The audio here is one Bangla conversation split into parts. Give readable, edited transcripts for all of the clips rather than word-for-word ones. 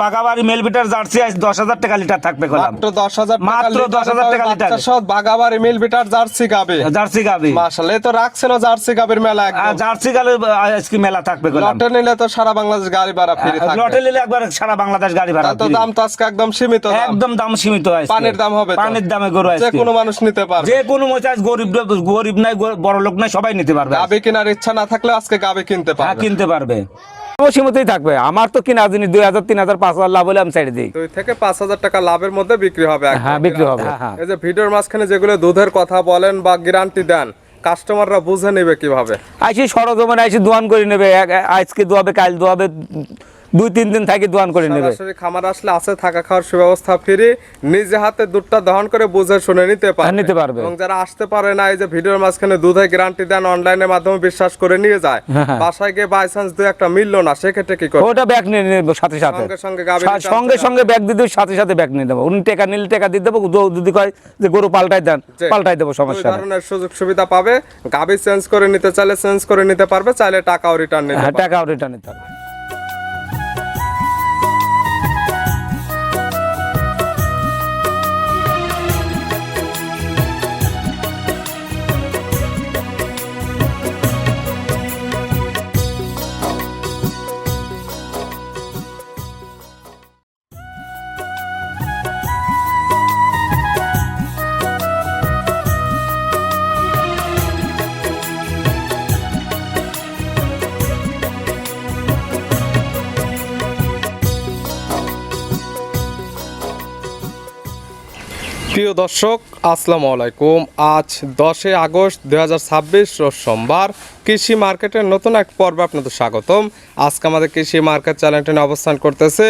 বাগাবাড়ি মেলবিটার জার্সি আজ 10,000 টাকা লিটার থাকবে গোলাম। মাত্র 10,000 মাত্র 10,000 টাকা লিটার। বাচ্চা সহ বাগাবাড়ি মিল বিটার জার্সি গাবে। জার্সি গাবি মাশাআল্লাহ, এই তো রাখছেন জার্সি গাবের মেলা একদম। জার্সি গালে আজকে মেলা থাকবে গোলাম। লটে নিলে তো সারা বাংলাদেশ গাড়ি ভাড়া ফ্রি থাকবে। লটে নিলে একবার সারা বাংলাদেশ গাড়ি ভাড়া তো free। দাম তো আজকে একদম সীমিত দাম। একদম দাম সীমিত আছে। পানির দাম হবে তো? পানির দামে গরু আছে। যে কোনো মানুষ নিতে পারবে। যে কোনো মজাজ গরিব নাই বড় লোক নাই সবাই নিতে পারবে। গাবে কেনার ইচ্ছা না থাকলে আজকে গাবে কিনতে হ্যাঁ পারবে। কিনতে পারবে। সীমিতই থাকবে। আমার তো কিনা জিনিস 2,000 3,000 5,000 লাভ হলে আমি ছেড়ে দিই। 2 থেকে 5,000 টাকা লাভের মধ্যে বিক্রি হবে একদম। হ্যাঁ বিক্রি হবে। হ্যাঁ এই যে ভিডিওর মাঝখানে যেগুলো দুধের কথা বলেন বা গ্যারান্টি দেন, কাস্টমাররা বুঝে নেবে কিভাবে? আইসি সরজমিনে আইসি দোয়ান করে নেবে। আজকে দোয়াবে কাল দোয়াবে 2-3 দিন থাকি দোয়ান করে নেবে। সরাসরি খামার আসলে আছে থাকা খাওয়ার সুব্যবস্থা ফ্রি। নিজে হাতে দুধটা দহন করে বুঝে শুনে নিতে পারবে। নিতে পারবে। এবং যারা আসতে পারে না, এই যে ভিডিওর মাঝখানে দুধে গ্যারান্টি দেন, অনলাইনের মাধ্যমে বিশ্বাস করে নিয়ে যায়, বাসায় গিয়ে বাই চান্স দুই একটা মিললো না, সেক্ষেত্রে কি করবে? ওটা ব্যাগ নিয়ে নেব সাথে সাথে। সঙ্গে সঙ্গে গাভী সঙ্গে সঙ্গে ব্যাগ দিয়ে দেবো, সাথে সাথে ব্যাগ নিয়ে দেবো। উনি টাকা নিলে টাকা দিয়ে দেবো। যদি কয় যে গরু পাল্টাই দেন পাল্টাই দেবো, সমস্যা দুই নেই। ধরনের সুযোগ সুবিধা পাবে। গাভী চেঞ্জ করে নিতে চাইলে চেঞ্জ করে নিতে পারবে, চাইলে টাকাও রিটার্ন নিতে হ্যাঁ পারবে। টাকাও রিটার্ন নিতে হবে। প্রিয় দর্শক, আসসালামু আলাইকুম। আজ 10 আগস্ট 2026 রোজ সোমবার। কৃষি মার্কেটের নতুন এক পর্বে আপনাদের স্বাগতম। আজকে আমাদের কৃষি মার্কেট চ্যানেলটি অবস্থান করতেছে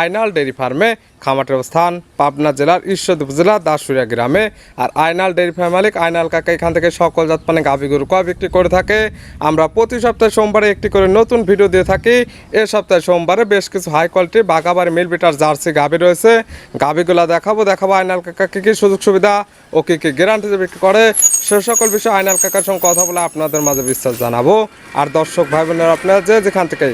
আইনাল ডেয়ারি ফার্মে। খামারের অবস্থান পাবনা জেলার ঈশ্বরদী উপজেলা দাসুরিয়া গ্রামে। আর আইনাল ডেয়ারি ফার্ম মালিক আইনাল কাকা এখান থেকে সকল জাত মানে গাভী গরু কয় বিক্রি করে থাকে। আমরা প্রতি সপ্তাহে সোমবারে একটি করে নতুন ভিডিও দিয়ে থাকি। এ সপ্তাহে সোমবারে বেশ কিছু হাই কোয়ালিটি বাগাবাড়ি মিল বিটার জার্সি গাভী রয়েছে। গাভীগুলো দেখাবো আইনাল কাকা কি কি সুযোগ সুবিধা ও কি কি গ্যারান্টি বিক্রি করে, সে সকল বিষয়ে আইনাল কাকার সঙ্গে কথা বলে আপনাদের মাঝে বিস্তার জানাবো। আর দর্শক ভাই বোনেরা, আপনারা যেখান থেকে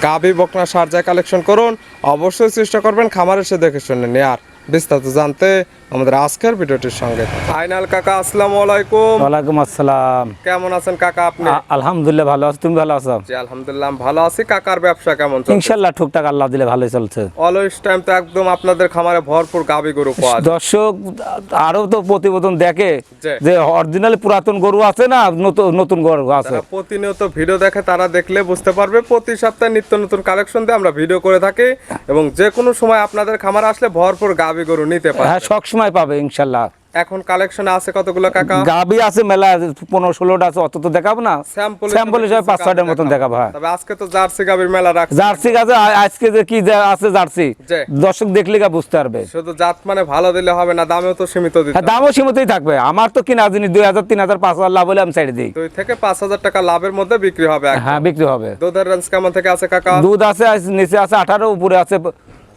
গাভী বকনা সার যায় কালেকশন করুন, অবশ্যই চেষ্টা করবেন খামার এসে দেখে শুনে নেয়ার। বিস্তারিত জানতে আমাদের আজকের ভিডিওটির সঙ্গে। আইনাল কাকা, আসসালামু আলাইকুম। ওয়ালাইকুম আসসালাম। কেমন আছেন কাকা আপনি? আলহামদুলিল্লাহ ভালো আছি। তুমি ভালো আছো? জি আলহামদুলিল্লাহ ভালো আছি। কাকার ব্যবসা কেমন চলছে? ইনশাআল্লাহ টুকটাক আল্লাহ দিলে ভালোই চলছে। অলওয়েজ টাইম তো একদম আপনাদের খামারে ভরপুর গাভী গরু পাওয়া যায়। দর্শক আরো তো প্রতিবেদন দেখে জি। যে অরিজিনাল পুরাতন গরু আছে না নতুন গরু আছে। যারা প্রতিনিয়ত ভিডিও দেখে তারা দেখলে বুঝতে পারবে প্রতি সপ্তাহে নিত্য নতুন কালেকশন দিয়ে আমরা ভিডিও করে থাকি এবং যে কোনো সময় আপনাদের খামারে আসলে ভরপুর গাভী গরু নিতে পারবে। হ্যাঁ সব সময় পাবে ইনশাআল্লাহ। এখন কালেকশনে আছে কতগুলো কাকা? গাবি আছে মেলা 15-16টা আছে, অত তো দেখাবো না। স্যাম্পল হিসেবে 5-6টার মতন দেখাবো। হ্যাঁ তবে আজকে তো জার্সি গাভীর মেলা রাখছে। জার্সি আছে আজকে যে কি আছে জার্সি জি। দর্শক দেখলে বুঝতে পারবে। শুধু জাত মানে ভালো দিলে হবে না, দামেও তো সীমিত দিতে হ্যাঁ হবে। দামও সীমিতই থাকবে। আমার তো কিনা জিনিস 2,000 3,000 5,000 লাভ হলে আমি ছেড়ে দিই। 2 থেকে 5,000 টাকা লাভের মধ্যে বিক্রি হবে একদম। হ্যাঁ বিক্রি হবে। দুধের রেঞ্জ কেমন থেকে আছে কাকা? দুধ আছে নিচে আছে 18, উপরে আছে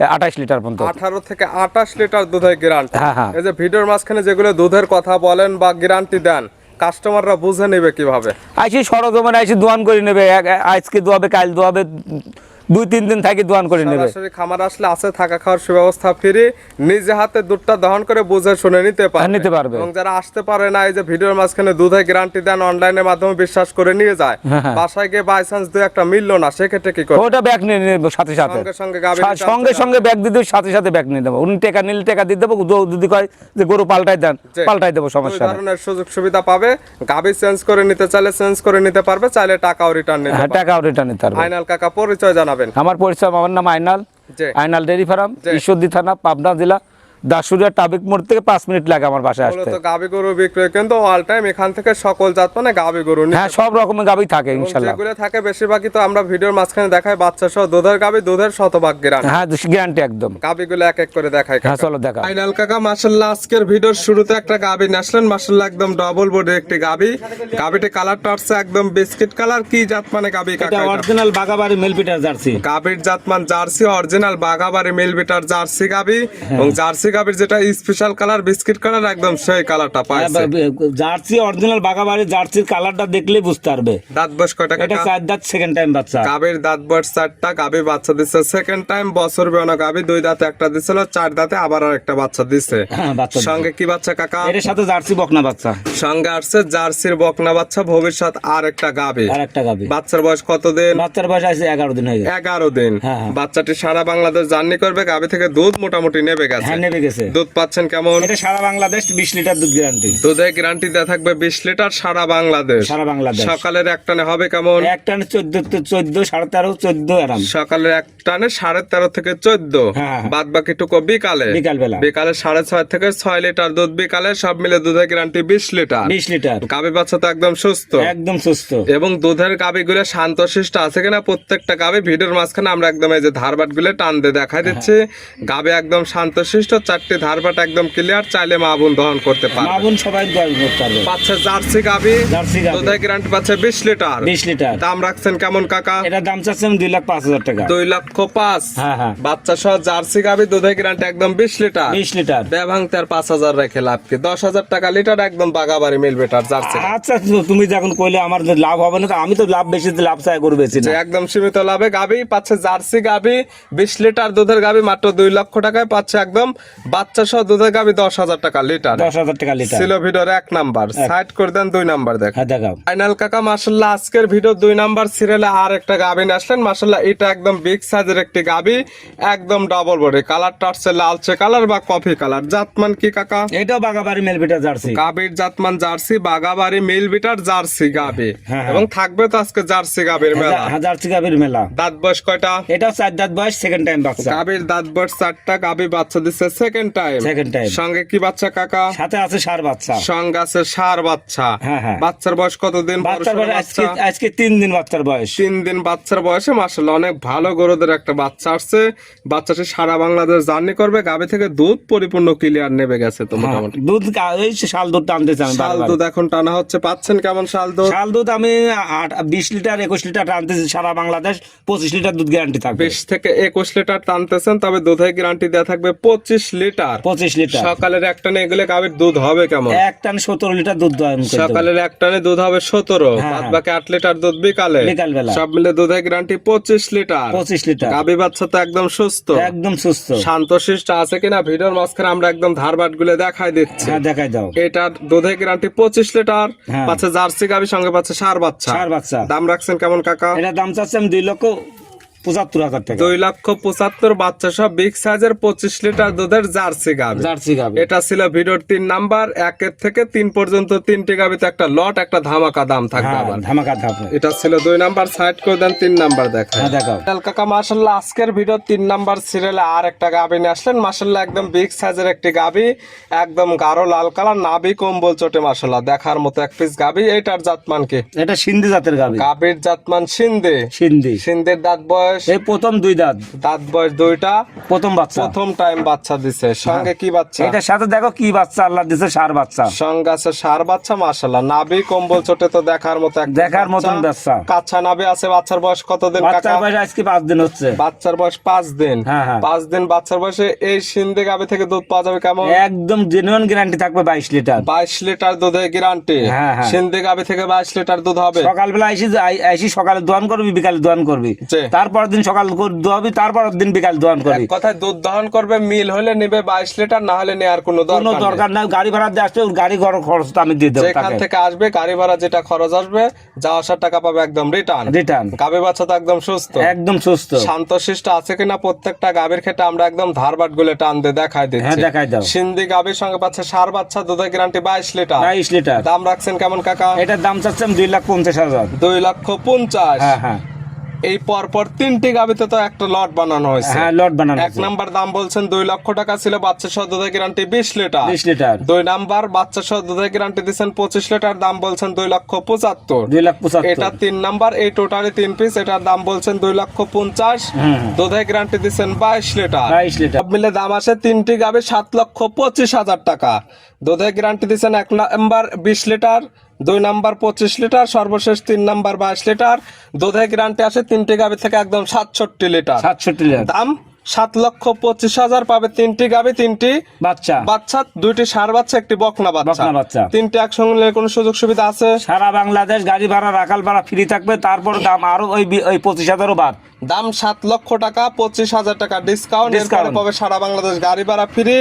28 লিটার পর্যন্ত। 18 থেকে 28 লিটার দুধের গ্যারান্টি। হ্যাঁ, হ্যাঁ। এই যে ভিডিওর মাঝখানে যেগুলো দুধের কথা বলেন বা গ্যারান্টি দেন, কাস্টমাররা বুঝে নেবে কিভাবে? আইসি সরজমিনে আইসি দোয়ান করে নেবে। আজকে দোয়াবে কাল দোয়াবে 2-3 দিন থাকি দোয়ান করে নেবে। সরাসরি খামার আসলে আছে থাকা খাওয়ার সুব্যবস্থা ফ্রি। নিজে হাতে দুধটা দহন করে বুঝে শুনে নিতে পারবে। নিতে পারবে। এবং যারা আসতে পারে না, এই যে ভিডিওর মাঝখানে দুধে গ্যারান্টি দেন, অনলাইনের মাধ্যমে বিশ্বাস করে নিয়ে যায়, বাসায় গিয়ে বাই চান্স দুই একটা মিললো না, সেক্ষেত্রে কি করবে? ওটা ব্যাগ নিয়ে নেব সাথে সাথে। সঙ্গে সঙ্গে গাভী সঙ্গে সঙ্গে ব্যাগ দিয়ে দেবো, সাথে সাথে ব্যাগ নিয়ে দেবো। উনি টাকা নিলে টাকা দিয়ে দেবো। যদি কয় যে গরু পাল্টাই দেন পাল্টাই দেবো, দুই সমস্যা নেই। ধরনের সুযোগ সুবিধা পাবে। গাভী চেঞ্জ করে নিতে চাইলে চেঞ্জ করে নিতে পারবে, চাইলে টাকাও রিটার্ন নিতে হ্যাঁ পারবে। টাকাও রিটার্ন নিতে পারবে। আইনাল কাকা পরিচয় জানাবেন। আমার পরিচয়, আমার নাম আইনাল। জি। আইনাল ডেয়ারি ফার্ম, ঈশ্বরদী থানা, পাবনা জেলা, দাসুরিয়া ট্রাফিক মোড় থেকে 5 মিনিট লাগে আমার বাসায় আসতে। মূলত গাভী গরু বিক্রয় কিন্তু অল টাইম এখান থেকে সকল জাত মানে গাভী গরু নিতে হ্যাঁ সব রকমের গাবি থাকে এবং ইনশাআল্লাহ। যেগুলো থাকে বেশিরভাগই তো আমরা ভিডিওর মাঝখানে দেখাই বাচ্চা সহ দুধের গাভী, দুধের শতভাগ গ্যারান্টি। হ্যাঁ গ্যারান্টি একদম। গাভীগুলো এক এক করে দেখাই। হ্যাঁ চলো দেখা। আইনাল কাকা মাশাআল্লাহ, আজকের ভিডিওর শুরুতে একটা গাভী আসলেন মাশাআল্লাহ, একদম ডবল বডির একটি গাভী। গাভীটি কালারটা হচ্ছে একদম বিস্কিট কালার। কি জাত মানে গাভী কাকা? এটা অরিজিনাল বাগাবাড়ি মেলপিটার জার্সি। গাভীর জাত মান জার্সি, অরিজিনাল বাঘাবাড়ি মিল বিটার জার্সি গাভী। এবং জার্সি গাভীর যেটা স্পেশাল কালার বিস্কিট কালার একদম সেই কালারটা পাইছে। জার্সি অরিজিনাল বাগাবাড়ি জার্সির কালারটা দেখলেই বুঝতে পারবে। দাঁত বয়স কয়টা এটা কাকা? 4 দাঁত সেকেন্ড টাইম বাচ্চা। গাভীর দাঁত বয়স 4টা, গাভী বাচ্চা দিচ্ছে সেকেন্ড টাইম, বছর বেনা গাভী 2 দাঁতে একটা দিছিল, 4 দাঁতে আবার একটা বাচ্চা দিছে। হ্যাঁ, বাচ্চা সঙ্গে কি বাচ্চা কাকা? এর সাথে জার্সি বকনা বাচ্চা, সঙ্গে আসছে জার্সির বকনা বাচ্চা, ভবিষ্যৎ আর একটা গাভী। আর একটা গাবি। বাচ্চার বয়স কতদিন? বাচ্চার বয়স আছে 11 দিন হয়ে গেছে। 11 দিন। হ্যাঁ, হ্যাঁ। বাচ্চাটি সারা বাংলাদেশ জার্নি করবে, গাভী থেকে দুধ মোটামুটি নেবে গেছে। হ্যাঁ, নেবে গেছে। দুধ পাচ্ছেন কেমন? এটা সারা বাংলাদেশ 20 লিটার দুধ গ্যারান্টি। দুধের গ্যারান্টি দেওয়া থাকবে 20 লিটার সারা বাংলাদেশ। সারা বাংলাদেশ। সকালের এক টানে হবে কেমন? এক টানে 14 13.5 14 আরাম। সকালের এক টানে 13.5 থেকে 14, হ্যাঁ। বাদ বাকিটুকু বিকালে। বিকালবেলা। বিকালে 6.5 থেকে 6 লিটার দুধ বিকালে, সব মিলে দুধের গ্যারান্টি 20 লিটার। 20 লিটার। গাভী বাচ্চা তো একদম সুস্থ। একদম সুস্থ। এবং দুধের গাভীগুলো শান্তশিষ্ট আছে কিনা প্রত্যেকটা গাভী ভিডিওর মাঝখানে আমরা একদম এই যে ধারবাট গুলো টান দিয়ে দেখাই দিচ্ছি। গাভী একদম শান্তশিষ্ট, 4টি ধারবাট একদম ক্লিয়ার, চাইলে মা বোন দহন করতে পারবে। মা বোন সবাই দহন করতে পারবে। পাচ্ছে জার্সি গাভী, জার্সি গাবি দুধের গ্যারান্টি পাচ্ছে 20 লিটার। 20 লিটার। দাম রাখছেন কেমন কাকা? এটা দাম চাচ্ছেন 2,05,000 টাকা। 2,05,000। হ্যাঁ, হ্যাঁ। বাচ্চা সহ জার্সি গাভী, দুধের গ্যারান্টি একদম 20 লিটার। 20 লিটার। ব্যভাঙতে আর 5,000 রেখে লাভ কি? 10,000 টাকা লিটার একদম বাগাবাড়ি মিলবে তার জার্সি। আচ্ছা, তুমি যখন কইলে আমার যে লাভ হবে না, তো আমি তো লাভ বেশি লাভ চাই করবে বেশি না। যে একদম সীমিত লাভে গাভী পাচ্ছে জার্সি গাভী, 20 লিটার দুধের গাভী মাত্র 2 লক্ষ টাকায় পাচ্ছে একদম। বাচ্চা সহ দুধের গাভী 10,000 টাকা লিটার। 10,000 টাকা লিটার। ছিল ভিডিওর 1 নাম্বার, সাইড করে দেন 2 নাম্বার দেখ। হ্যাঁ, দেখাও। ফাইনাল কাকা মাশাআল্লাহ আজকের ভিডিও 2 নাম্বার সিরিয়ালে আর একটা গাভী নিয়ে আসলেন। মাশাআল্লাহ এটা একদম বিগ সাইজের একটি গাভী, একদম ডাবল বডি, কালারটা হচ্ছে লালচে কালার বা কফি কালার। জাতমান কি কাকা? এটাও বাগাবাড়ি মেলবিটা জার্সি। গাভীর জাতমান জার্সি, বাগাবাড়ি মিল বিটার জার্সি গাভী। হ্যাঁ। এবং থাকবে তো আজকে জার্সি গাভীর মেলা। জার্সি গাবির মেলা। দাঁত বয়স কয়টা? এটাও 4 দাঁত বয়স, সেকেন্ড টাইম বাচ্চা। গাভীর দাঁত বয়স 4টা, গাভী বাচ্চা দিচ্ছে সেকেন্ড টাইম। Second time. সঙ্গে কি বাচ্চা কাকা? সাথে আছে ষাঁড় বাচ্চা। সঙ্গে আছে ষাঁড় বাচ্চা। হ্যাঁ, হ্যাঁ। বাচ্চার বয়স কতদিন? বাচ্চার বয়স আজকে 3 দিন বাচ্চার বয়স। 3 দিন বাচ্চার বয়সে মাশাআল্লাহ অনেক ভালো গরুদের একটা বাচ্চা আসছে। বাচ্চাটি সারা বাংলাদেশ জার্নি করবে, গাভী থেকে দুধ পরিপূর্ণ ক্লিয়ার নেবে গেছে তো মোটামুটি। দুধ এই শাল দুধ টানতেছে আমি শাল বারবার। দুধ এখন টানা হচ্ছে, পাচ্ছেন কেমন শাল দুধ? শাল দুধ আমি 20 লিটার 21 লিটার টানতেছি সারা বাংলাদেশ। 25 লিটার দুধ গ্যারান্টি থাকবে। 20 থেকে 21 লিটার টানতেছেন, তবে দুধের গ্যারান্টি দেওয়া থাকবে 25 লিটার। 25 লিটার। সকালের এক টানে এগুলো গাভীর দুধ হবে কেমন? এক টান 17 লিটার দুধ দহন করতে হবে। সকালের এক টানে দুধ হবে 17, হ্যাঁ, বাদ বাকি 8 লিটার দুধ বিকালে। বিকালবেলা। সব মিলে দুধের গ্যারান্টি 25 লিটার। 25 লিটার। গাভী বাচ্চা তো একদম সুস্থ, একদম সুস্থ। শান্তশিষ্ট আছে কিনা ভিডিওর মাঝখানে আমরা একদম ধারবাট গুলো দেখাই দিচ্ছি। হ্যাঁ, দেখাই দাও। এটার দুধের গ্যারান্টি 25 লিটার। হ্যাঁ। পাচ্ছে জার্সি গাভী, সঙ্গে পাচ্ছে ষাঁড় বাচ্চা। ষাঁড় বাচ্চা। দাম রাখছেন কেমন কাকা? এটা দাম চাচ্ছি আমি 2,75,000 টাকা। 2,75,000 বাচ্চা সব বিগ সাইজের 25 লিটার দুধের জার্সি গাভী। জার্সি গাবি। এটা ছিল ভিডিওর 3 নাম্বার। 1 থেকে 3 পর্যন্ত 3টি গাভীতে একটা লট, একটা ধামাকা দাম থাকবে হ্যাঁ, আবার। ধামাকা থাকবে। এটা ছিল 2 নাম্বার, সাইড করে দেন 3 নাম্বার দেখায়। হ্যাঁ, দেখাও। কাকা মাশাআল্লাহ আজকের ভিডিও 3 নাম্বার সিরিয়ালে আর একটা গাভী নিয়ে আসলেন। মাশাআল্লাহ একদম বিগ সাইজের একটি গাভী, একদম গাঢ় লাল কালার, নাভি কম্বল চটে মাশাআল্লাহ দেখার মতো এক পিস গাভী। এটার জাতমান কি? এটা সিন্ধি জাতের গাবি। গাভীর জাতমান সিন্ধি। সিন্ধি। সিন্ধের দাঁত বয়স? এই প্রথম 2 দাঁত। দাঁত বয়স 2টা, প্রথম বাচ্চা। প্রথম টাইম বাচ্চা দিছে। সঙ্গে কি বাচ্চা? এটার সাথে দেখো কি বাচ্চা আল্লাহ দিছে, ষাঁড় বাচ্চা। সঙ্গে আছে ষাঁড় বাচ্চা মাশাআল্লাহ, নাভি কম্বল চটে তো দেখার মতো এক দেখার মতন বাচ্চা। কাঁচা নাভি আছে। বাচ্চার বয়স কতদিন কাকা? বাচ্চার বয়স আজকে 5 দিন হচ্ছে। বাচ্চার বয়স 5 দিন। হ্যাঁ, হ্যাঁ। 5 দিন বাচ্চার বয়সে এই সিন্ধি গাভী থেকে দুধ পাওয়া যাবে কেমন? একদম জেনুইন গ্যারান্টি থাকবে 22 লিটার। 22 লিটার দুধের গ্যারান্টি। হ্যাঁ, হ্যাঁ। সিন্ধি গাভী থেকে 22 লিটার দুধ হবে। সকালবেলা আইসি সকালে দোয়ান করবি, বিকালে দোয়ান করবি। জি। তারপর দিন সকাল দোয়াবি, তারপর দিন বিকাল দোয়ান করবি। এক কথায় দুধ দহন করবে, মিল হলে নিবে 22 লিটার, না হলে নেওয়ার কোনো কোনো দরকার নেই। দরকার নাই। গাড়ি ভাড়া দিয়ে আসবে, গাড়ি খরচ তো আমি দিয়ে দেবো যেখান তাকে। থেকে আসবে গাড়ি ভাড়া যেটা খরচ আসবে, যাওয়া আসার টাকা পাবে একদম রিটার্ন। রিটার্ন। গাভী বাচ্চা তো একদম সুস্থ, একদম সুস্থ। শান্তশিষ্ট আছে কিনা প্রত্যেকটা গাভীর ক্ষেত্রে আমরা একদম ধারবাট গুলো টান দিয়ে দেখাই হ্যাঁ, দিচ্ছি। দেখাই দাও। সিন্ধি গাভীর সঙ্গে পাচ্ছে ষাঁড় বাচ্চা, দুধের গ্যারান্টি 22 লিটার। 22 লিটার। দাম রাখছেন কেমন কাকা? এটার দাম চাচ্ছি আমি 2,50,000। 2,50,000। হ্যাঁ, হ্যাঁ। এই পরপর 3টি গাভীতে তো একটা লট বানানো হয়েছে। হ্যাঁ, লট বানানো 1 নাম্বার দাম বলছেন 2 লক্ষ টাকা ছিল, বাচ্চা সহ দুধের গ্যারান্টি 20 লিটার। 20 লিটার। 2 নাম্বার বাচ্চা সহ দুধের গ্যারান্টি দিচ্ছেন 25 লিটার, দাম বলছেন 2,75,000। 2,75,000। এটা 3 নাম্বার, এই টোটালি 3 পিস, এটার দাম বলছেন 2,50,000। দুধের গ্যারান্টি দিচ্ছেন 22 লিটার। 22 লিটার। সব মিলে দাম আসে 3টি গাভী 7,25,000 টাকা। দুধের গ্যারান্টি দিচ্ছেন 1 নাম্বার 20 লিটার, 2 নাম্বার 25 লিটার, সর্বশেষ 3 নাম্বার 22 লিটার। দুধের গ্যারান্টি আসে 3টি গাভী থেকে একদম 67 লিটার। 67 লিটার। দাম 7,25,000 পাবে তিনটি গাবি, তিনটি বাচ্চা বাচ্চা, দুইটি ষাঁড় বাচ্চা, একটি বকনা বাচ্চা। বকনা বাচ্চা। তিনটি একসঙ্গে নিলে কোনো সুযোগ সুবিধা আছে? সারা বাংলাদেশ গাড়ি ভাড়া রাখাল ভাড়া ফ্রি থাকবে, তারপর দাম আরো ওই 25,000 বাদ। দাম 7 লক্ষ টাকা, 25,000 টাকা ডিসকাউন্ট। এরপরে পাবে সারা বাংলাদেশ গাড়ি ভাড়া ফ্রি,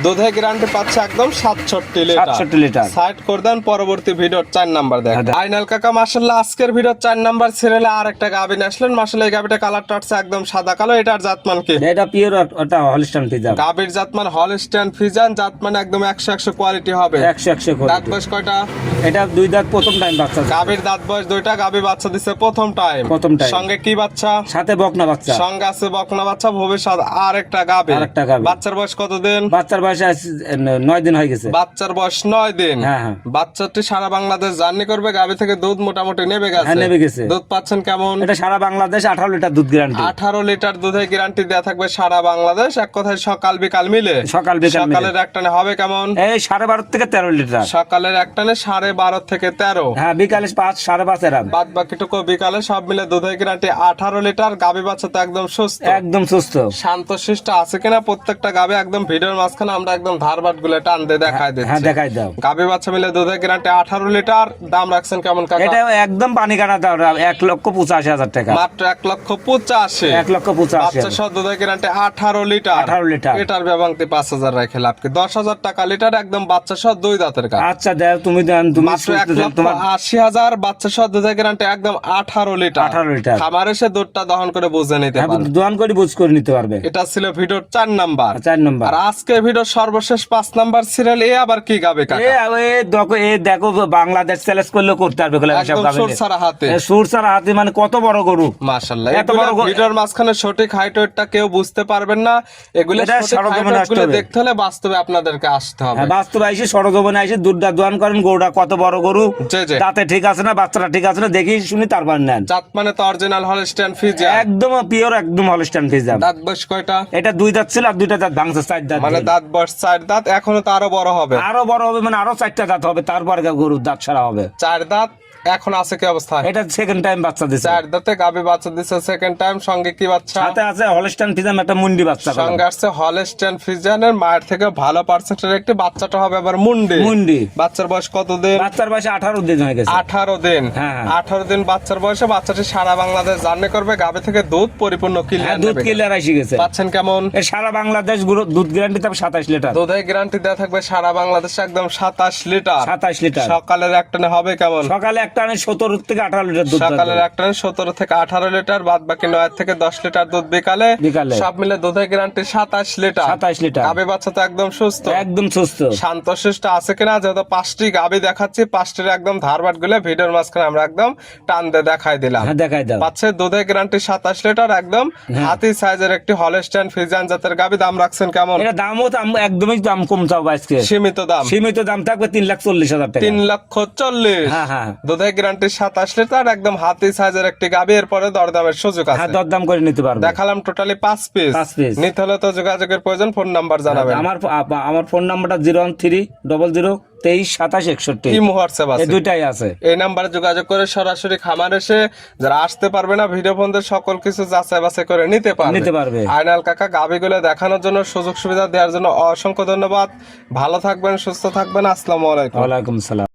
দুধে গ্যারান্টি পাচ্ছে একদম 67 লিটার। 67 লিটার। সাইড করে দেন, পরবর্তী ভিডিওর 4 নাম্বার দেখেন। আইনাল কাকা মাশাআল্লাহ আজকের ভিডিওর 4 নাম্বার সিরিয়ালে আর একটা গাবি নিয়ে আসলেন। মাশাআল্লাহ এই গাবিটা কালারটা হচ্ছে একদম সাদা কালো। এটার জাতমান কি? এটা পিওর, ওটা হলস্টাইন ফ্রিজিয়ান। গাবির জাতমান হলস্টাইন ফ্রিজিয়ান, জাতমান একদম 100 কোয়ালিটি হবে। 100 দাঁত বয়স কয়টা? এটা 2 দাঁত, প্রথম টাইম বাচ্চা। গাবির দাঁত বয়স 2টা, গাবি বাচ্চা দিছে প্রথম টাইম। সঙ্গে কি বাচ্চা? সাথে বকনা বাচ্চা। সঙ্গে আছে বকনা বাচ্চা, ভবিষ্যৎ আর একটা গাবি। বাচ্চার বয়স কতদিন? বাচ্চার বয়স 9 দিন হয়ে গেছে। বাচ্চার বয়স 9 দিন। হ্যাঁ। বাচ্চাটি সারা বাংলাদেশ জার্নি করবে, গাবি থেকে দুধ মোটামুটি নেবে গেছে। দুধ পাচ্ছেন কেমন? এটা সারা বাংলাদেশ 18 লিটার দুধ গ্যারান্টি। 18 লিটার দুধের গ্যারান্টি দেয়া থাকবে সারা বাংলাদেশ। এক কথায় সকাল বিকাল মিলে। সকালের একটানে হবে কেমন? এই 12.5 থেকে 13 লিটার। সকালের একটানে 12.5 থেকে 13। হ্যাঁ, বিকালে 5, 5.5 এরকম। বাদ বাকিটুকু বিকালে, সব মিলে দুধের গ্যারান্টি 18 লিটার। গাবি বাচ্চা তো একদম সুস্থ, একদম সুস্থ, শান্তশিষ্ট আছে কিনা প্রত্যেকটা গাবি একদম ভিডিওর মাঝখানে আমরা একদম ধারবাট গুলো টান দিয়ে দেখাই দিচ্ছি। হ্যাঁ, দেখাই দাও। গাবি বাচ্চা মিলে দুধের গ্যারান্টি 18 লিটার। দাম রাখছেন কেমন কাকা? এটা একদম পানি কাটা দাও, 1,85,000 টাকা। মাত্র 1,85,000। 1,85,000 বাচ্চা সহ দুধের গ্যারান্টি 18 লিটার। 18 লিটার। এটার ব্যবহারে 5,000 রাখে লাভ কি? 10,000 টাকা লিটার, একদম বাচ্চা সহ 2 দাঁতের গাবি। আচ্ছা দাও, তুমি দেন, তুমি মাত্র 1,80,000। বাচ্চা সহ দুধের গ্যারান্টি একদম 18 লিটার। 18 লিটার। খামার এসে দুধটা দহন করে বুঝে নিতে পারবে। দোয়ান করে বুঝ করে নিতে পারবে। এটা ছিল ভিডিওর 4 নাম্বার। 4 নাম্বার। আর আজকে ভিডিওর সর্বশেষ 5 নাম্বার সিরিয়াল। এ আবার কি গাবে কাকা? দেখো বাংলাদেশ চ্যালেঞ্জ করলেও করতে পারবে। একদম সুরসারা হাতে। সুরসারা হাতে, মানে কত বড় গরু মাশাআল্লাহ। এত বড় ভিডিওর মাঝখানে সঠিক হাইট ওয়েটটা কেউ বুঝতে পারবেন না। এগুলো দেখতে হলে বাস্তবে আপনাদেরকে আসতে হবে। বাস্তবে এসে সরজমিনে এসে দুধটা দোয়ান করেন, গরুটা কত বড় গরু, তাতে ঠিক আছে না, বাচ্চাটা ঠিক আছে না, দেখি শুনি তারপর নেন। জাত মানে তো অরিজিনাল হলস্টাইন ফ্রিজিয়ান, একদম পিওর, একদম হলস্টাইন ফ্রিজিয়ান। দাঁত বয়স কয়টা? এটা 2 দাঁত ছিল, আর 2টা দাঁত ভাঙছে, 4 দাঁত। মানে দাঁত বয়স 4 দাঁত, এখনো তো আরো বড় হবে। আরো বড় হবে, মানে আরো 4টা দাঁত হবে, তারপর গরুর দাঁত ছাড়া হবে। 4 দাঁত এখন আছে কি অবস্থা? এটা সেকেন্ড টাইম বাচ্চা দিছে। 4 দাঁতে গাবি বাচ্চা দিছে সেকেন্ড টাইম। সঙ্গে কি বাচ্চা? সাথে আছে হলস্টাইন ফ্রিজিয়ান, একটা মুন্ডি বাচ্চা। সঙ্গে আছে হলস্টাইন ফ্রিজিয়ানের মায়ের থেকে ভালো পার্সেন্টের একটি বাচ্চাটা হবে আবার মুন্ডি। বাচ্চার বয়স কত দিন? বাচ্চার বয়স 18 দিন হয়ে গেছে। 18 দিন। হ্যাঁ। 18 দিন বাচ্চার বয়সে বাচ্চাটি সারা বাংলাদেশ জার্নি করবে। গাবি থেকে দুধ পরিপূর্ণ ক্লিয়ার দুধ ক্লিয়ার এসে গেছে। পাচ্ছেন কেমন? এই সারা বাংলাদেশ দুধ গ্যারান্টি থাকবে 27 লিটার। দুধের গ্যারান্টি দেওয়া থাকবে সারা বাংলাদেশে একদম 27 লিটার। 27 লিটার। সকালের একটানে হবে কেমন? সকালে একটানে 17 থেকে 18 লিটার দুধ। সকালের একটানে 17 থেকে 18 লিটার, বাদ বাকি 9 থেকে 10 লিটার দুধ বিকালে। সব মিলে দুধের গ্যারান্টি 27 লিটার। 27 লিটার। গাবি বাচ্চা তো একদম সুস্থ, একদম সুস্থ, শান্তশিষ্ট আছে কিনা? যেহেতু 5টি গাবি দেখাচ্ছি, 5টির একদম ধারবাট গুলো ভিডিওর মাঝখানে আমরা একদম টান দিয়ে দেখাই দিলাম। হ্যাঁ, দেখাই দাও। পাচ্ছে দুধের গ্যারান্টি 27 লিটার, একদম হাতি সাইজের একটি হলস্টাইন ফ্রিজিয়ান জাতের গাবি। দাম রাখছেন কেমন? এটা দামও তো একদমই দাম কম চাও আজকে। সীমিত দাম থাকবে 3,40,000 টাকা। 3,40,000। হ্যাঁ। দুধের গ্যারান্টি 27 লিটার, একদম হাতি সাইজের একটি গাবি। এরপরে দরদামের সুযোগ আছে। হ্যাঁ, দরদাম করে নিতে পারবে। দেখালাম টোটালি 5 পিস। নিতে হলে তো যোগাযোগের প্রয়োজন। ফোন নাম্বার জানাবেন। আমার ফোন নাম্বারটা 01300232761। ইমো হোয়াটসঅ্যাপ আছে, এই দুইটাই আছে। এই নাম্বারে যোগাযোগ করে সরাসরি খামার এসে যারা আসতে পারবে না, ভিডিও ফোন দিয়ে সকল কিছু যাচাই বাছাই করে নিতে পারবে। আইনাল কাকা গাবিগুলো দেখানোর জন্য, সুযোগ সুবিধা দেওয়ার জন্য অসংখ্য ধন্যবাদ। ভালো থাকবেন, সুস্থ থাকবেন। আসসালামু আলাইকুম। ওয়ালাইকুম সালাম।